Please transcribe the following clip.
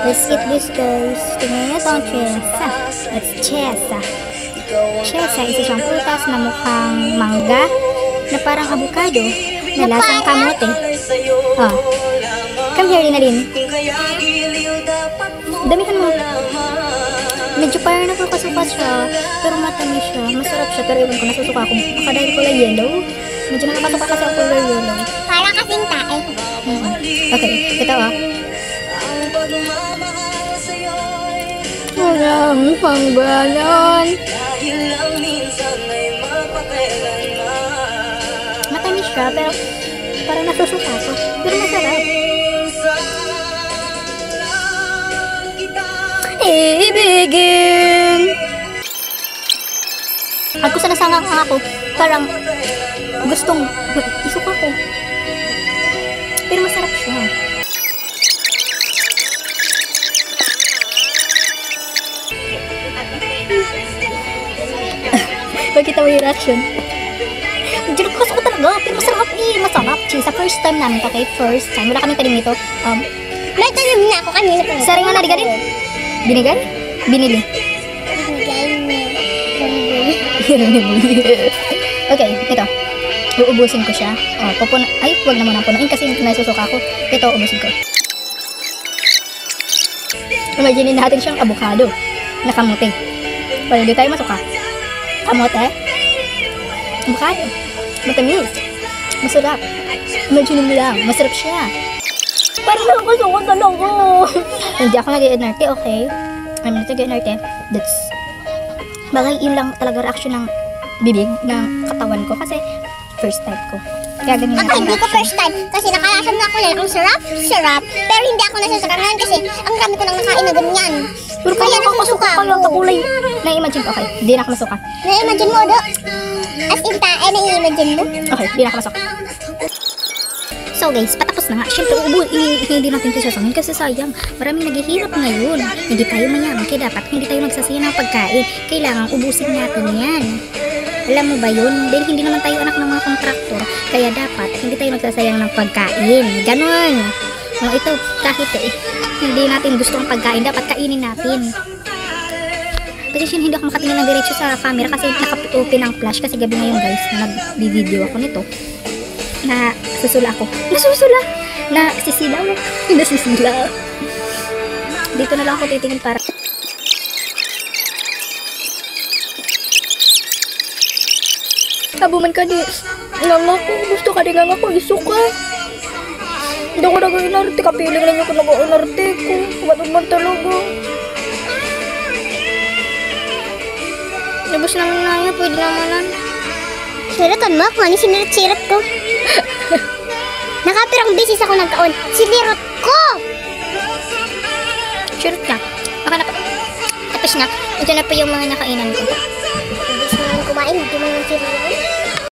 Let's eat this, guys. Tingnan nyo itong chesa. It's chesa. Chesa, isa siyang prutas na mukhang mangga na parang avocado na lasang kamote. Oh. Come here, Rinalyn. Damihan mo. Medyo parang nakakasuka siya, pero matamis siya. Masarap siya, pero iwan ko, nasusuka ako. Baka dahil kulay yellow. Medyo nakakasuka kasi ang kulay yellow. Parang kasing tae. Okay, ito Walang pangbalon. Matamis siya, pero parang nasusuka ko. Pero masarap. Ibigin. At kung sanasanga ka ako, parang gustong isuka ko. Pero masarap siya. Pagkita mo yung reaction. Medyo nagkakasuko talaga, pero masarap eh. Masarap. Sa first time namin to, okay? First time. Wala kaming tanim nito. May tanim na ako kanina pa. Sari nga nariga rin. Binigay? Binili. Okay, ito. Uubusin ko siya. Ay, huwag na muna punuin kasi nasusuka ako. Ito, ubusin ko. Imagine natin siyang avocado na kamote. Para hindi tayo masuka. Kamote. Avocado. Matamis. Masarap. Imagine mo lang. Masarap siya. Parang nakakasuka talaga. Hindi ako nag-i-inerte, okay? I'm not nag-i-inerte. That's bagay yun lang talaga reaction ng bibig ng katawan ko kasi first time ko. Kaya ganyan ako hindi ko first time kasi nakalasan na ako yan. Ang sarap. Pero hindi ako nasasuka ngayon kasi ang dami ko nang nakain na ganyan. Pero kaya nakakasuka ako. Kaya takulay. Na-imagine ko, okay. Hindi na ako masuka. Na-imagine mo, do? As in tae, na-imagine mo? Okay, hindi na ako masuka. So guys, patapos na nga. Siyempre, hindi natin ito sasangin kasi sayang. Maraming naghihirap ngayon. Hindi tayo mayaman, kaya dapat hindi tayo nagsasayang ng pagkain. Kailangan ubusin natin yan. Alam mo ba yun? Dahil hindi naman tayo anak ng mga kontraktor, kaya dapat hindi tayo nagsasayang ng pagkain. Ganon. Ito, kahit hindi natin gusto ang pagkain, dapat kainin natin. Kasi hindi ako makatingin ng diretso sa camera kasi naka-open ang flash kasi gabi ngayon guys, nag-video ako nito. Na susula ako. Nasusula! Nasisilaw. Nasisilaw. Dito na lang ako titingin para habuman ka di. Nganga ko. Gusto ka di nganga ko. Isuka. Hindi ako nag-inarte. Kapiling lang ako nag-inarte ko. Matugman talaga. Labas naman na yun. Pwede naman. Siratan mo ako. Ano sinirat-sirat ko? Nakapirang bisis ako nagkaon. Sinirot ko! Sirot na. Baka tapos na. Ito na po yung mga nakainan ko. Hindi na kumain. Hindi mo nang sirot.